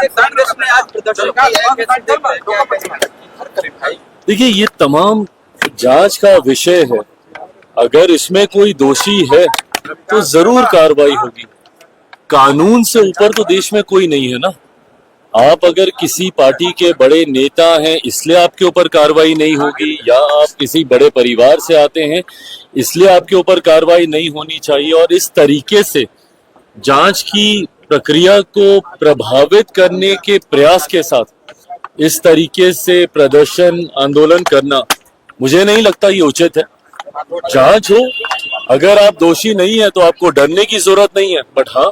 कांग्रेस ने आज प्रदर्शन किया। देखिए, ये तमाम जांच का विषय है। अगर इसमें कोई दोषी है तो जरूर कार्रवाई होगी। कानून से ऊपर तो देश में कोई नहीं है ना। आप अगर किसी पार्टी के बड़े नेता हैं इसलिए आपके ऊपर कार्रवाई नहीं होगी, या आप किसी बड़े परिवार से आते हैं इसलिए आपके ऊपर कार्रवाई नहीं होनी चाहिए। और इस तरीके से जांच की प्रक्रिया को प्रभावित करने के प्रयास के साथ इस तरीके से प्रदर्शन आंदोलन करना मुझे नहीं लगता ये उचित है। जांच हो, अगर आप दोषी नहीं है तो आपको डरने की जरूरत नहीं है। बट हाँ,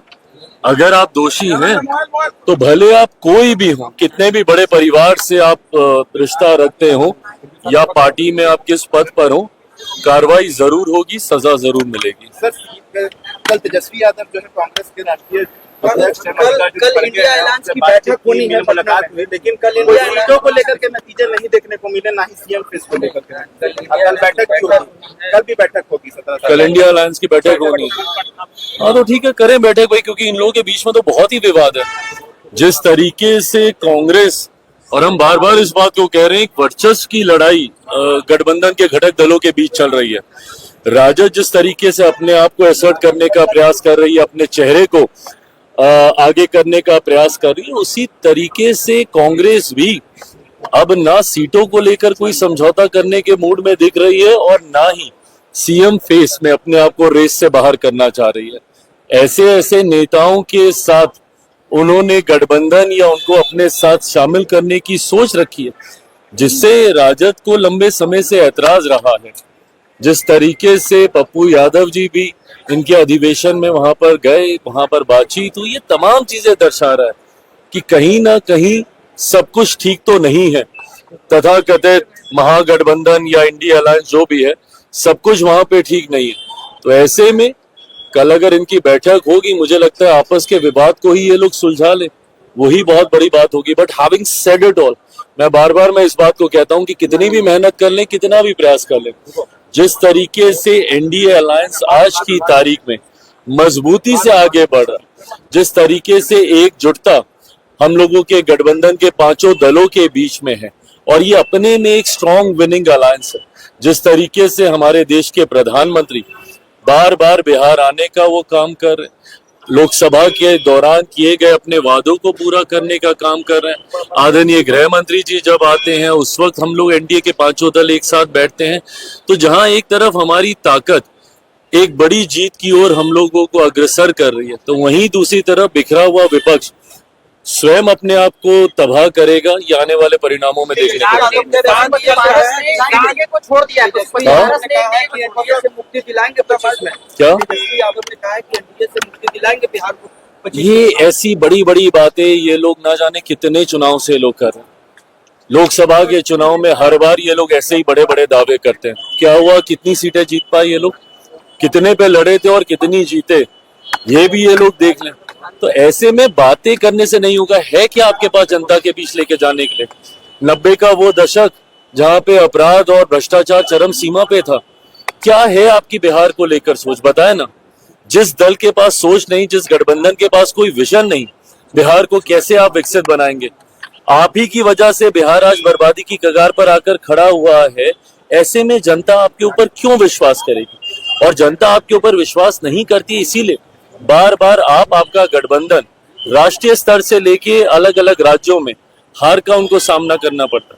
अगर आप दोषी हैं तो भले आप कोई भी हो, कितने भी बड़े परिवार से आप रिश्ता रखते हो या पार्टी में आप किस पद पर हो, कार्रवाई जरूर होगी, सजा जरूर मिलेगी। सर, कल तेजस्वी यादव जो है कांग्रेस के राष्ट्रीय कल इंडिया अलायंस की बैठक होनी है, मुलाकात हुई, लेकिन कल इंडिया सीटों को लेकर के नतीजे नहीं देखने को मिले, ना ही सीएम फेस को लेकर के। कल बैठक भी होगी, कल भी बैठक होगी 17। कल इंडिया अलायंस की बैठक होनी है। हाँ तो ठीक है, करें बैठक भाई, क्योंकि इन लोगों के बीच में तो बहुत ही विवाद है। जिस तरीके से कांग्रेस, और हम बार बार इस बात को कह रहे हैं, एक वर्चस्व की लड़ाई गठबंधन के घटक दलों के बीच चल रही है। राजद जिस तरीके से अपने आप को असर्ट करने का प्रयास कर रही है, अपने चेहरे को आगे करने का प्रयास कर रही है, उसी तरीके से कांग्रेस भी अब ना सीटों को लेकर कोई समझौता करने के मूड में दिख रही है और ना ही सीएम फेस में अपने आप को रेस से बाहर करना चाह रही है। ऐसे ऐसे नेताओं के साथ उन्होंने गठबंधन या उनको अपने साथ शामिल करने की सोच रखी है, जिससे राजद को लंबे समय से ऐतराज रहा है। जिस तरीके से पप्पू यादव जी भी इनके अधिवेशन में वहां पर गए, वहां पर बातचीत हुई, ये तमाम चीजें दर्शा रहा है कि कहीं ना कहीं सब कुछ ठीक तो नहीं है। तथाकथित महागठबंधन या इंडिया अलायंस जो भी है, सब कुछ वहां पे ठीक नहीं है। तो ऐसे में कल अगर इनकी बैठक होगी, मुझे लगता है आपस के विवाद को ही ये लोग सुलझा ले, वही बहुत बड़ी बात होगी। But having said it all, मैं इस बात को कहता हूं कि कितनी भी मेहनत कर लें, कितना भी प्रयास कर लें, जिस तरीके से एनडीए अलायंस आज की तारीख में मजबूती से आगे बढ़ रहा, जिस तरीके से एकजुटता हम लोगों के गठबंधन के पांचों दलों के बीच में है, और ये अपने में एक स्ट्रॉन्ग विनिंग अलायंस है। जिस तरीके से हमारे देश के प्रधानमंत्री बार बार बिहार आने का वो काम कर रहे हैं, लोकसभा के दौरान किए गए अपने वादों को पूरा करने का काम कर रहे हैं। आदरणीय गृह मंत्री जी जब आते हैं उस वक्त हम लोग एनडीए के पांचों दल एक साथ बैठते हैं। तो जहां एक तरफ हमारी ताकत एक बड़ी जीत की ओर हम लोगों को अग्रसर कर रही है, तो वहीं दूसरी तरफ बिखरा हुआ विपक्ष स्वयं अपने आप को तबाह करेगा। ये आने वाले परिणामों में देखने को छोड़ दिया है, मुक्ति दिलाएंगे 25 में। क्या यादव ने कहा है कि एनडीए से मुक्ति दिलाएंगे बिहार को। ये ऐसी बड़ी बड़ी बातें ये लोग ना जाने कितने चुनाव से लोग कर रहे हैं। लोकसभा के चुनाव में हर बार ये लोग ऐसे ही बड़े बड़े दावे करते हैं। क्या हुआ, कितनी सीटें जीत पाए ये लोग, कितने पे लड़े थे और कितनी जीते, ये भी ये लोग देख लें। तो ऐसे में बातें करने से नहीं होगा। है क्या आपके पास जनता के बीच लेके जाने के लिए? 90 का वो दशक जहां पे अपराध और भ्रष्टाचार चरम सीमा पे था, क्या है आपकी बिहार को लेकर सोच? बताए ना। जिस दल के पास सोच नहीं, जिस गठबंधन के पास कोई विजन नहीं, बिहार को कैसे आप विकसित बनाएंगे? आप ही की वजह से बिहार आज बर्बादी की कगार पर आकर खड़ा हुआ है। ऐसे में जनता आपके ऊपर क्यों विश्वास करेगी? और जनता आपके ऊपर विश्वास नहीं करती, इसीलिए बार बार आपका गठबंधन राष्ट्रीय स्तर से लेके अलग अलग राज्यों में हार का उनको सामना करना पड़ता।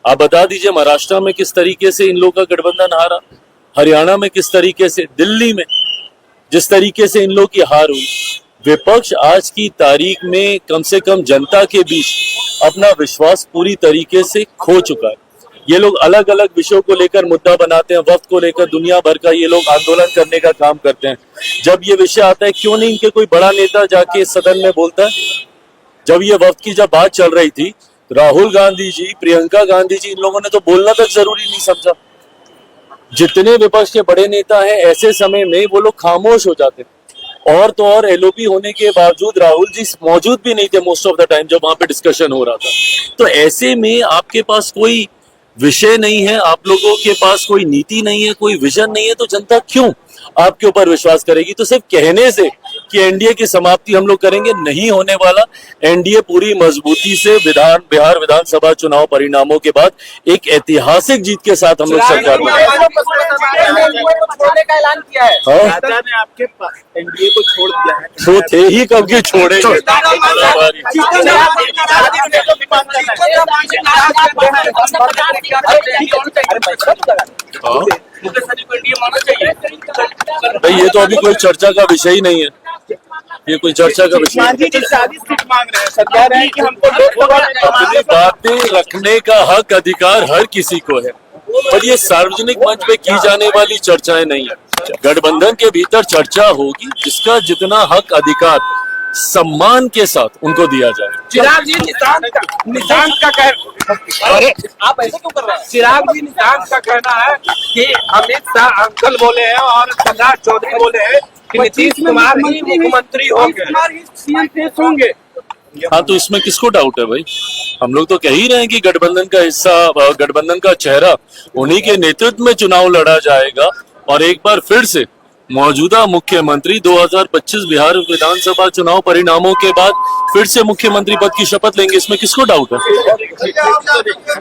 आप बता दीजिए, महाराष्ट्र में किस तरीके से इन लोगों का गठबंधन हारा, हरियाणा में किस तरीके से, दिल्ली में जिस तरीके से इन लोगों की हार हुई। विपक्ष आज की तारीख में कम से कम जनता के बीच अपना विश्वास पूरी तरीके से खो चुका है। ये लोग अलग अलग विषयों को लेकर मुद्दा बनाते हैं, वक्त को लेकर दुनिया भर का ये लोग आंदोलन करने का काम करते हैं। जब ये विषय आता है, क्यों नहीं इनके कोई बड़ा नेता जाके सदन में बोलता है? जब ये वक्त की जब बात चल रही थी, राहुल गांधी जी, प्रियंका गांधी जी, इन लोगों ने तो बोलना तक जरूरी नहीं समझा। जितने विपक्ष के बड़े नेता हैं, ऐसे समय में वो लोग खामोश हो जाते। और तो और एलओपी होने के बावजूद राहुल जी मौजूद भी नहीं थे मोस्ट ऑफ द टाइम जब वहां पे डिस्कशन हो रहा था। तो ऐसे में आपके पास कोई विषय नहीं है, आप लोगों के पास कोई नीति नहीं है, कोई विजन नहीं है, तो जनता क्यों आपके ऊपर विश्वास करेगी? तो सिर्फ कहने से कि एनडीए की समाप्ति हम लोग करेंगे, नहीं होने वाला। एनडीए पूरी मजबूती से बिहार विधानसभा चुनाव परिणामों के बाद एक ऐतिहासिक जीत के साथ हम लोग सरकार बनाएंगे। छोड़ने का ऐलान किया है। हाँ, राजा ने आपके एनडीए को छोड़ दिया है। तो थे ही कब के छोड़े। हाँ, भाई ये तो अभी कोई चर्चा का विषय ही नहीं है, ये कोई चर्चा का विषय मान जी 40 सीट मांग रहे हैं, सब कह रहे हैं कि हमको लोकसभा में अपनी बातें रखने का हक अधिकार हर किसी को है, पर ये सार्वजनिक मंच पे की जाने वाली चर्चाएं नहीं है। गठबंधन के भीतर चर्चा होगी जिसका जितना हक अधिकार सम्मान के साथ उनको दिया जाए। चिराग जी निशांत का आप ऐसे क्यों कर रहे हैं? चिराग जी निशांत का कहना है कि अमित शाह अंकल बोले हैं और प्रहलाद चौधरी बोले हैं कि नीतीश कुमार ही मुख्यमंत्री होंगे। हाँ, तो इसमें किसको डाउट है भाई? हम लोग तो कह ही रहे हैं कि गठबंधन का हिस्सा, गठबंधन का चेहरा उन्हीं के नेतृत्व में चुनाव लड़ा जाएगा और एक बार फिर से मौजूदा मुख्यमंत्री 2025 बिहार विधानसभा चुनाव परिणामों के बाद फिर से मुख्यमंत्री पद की शपथ लेंगे। इसमें किसको डाउट है?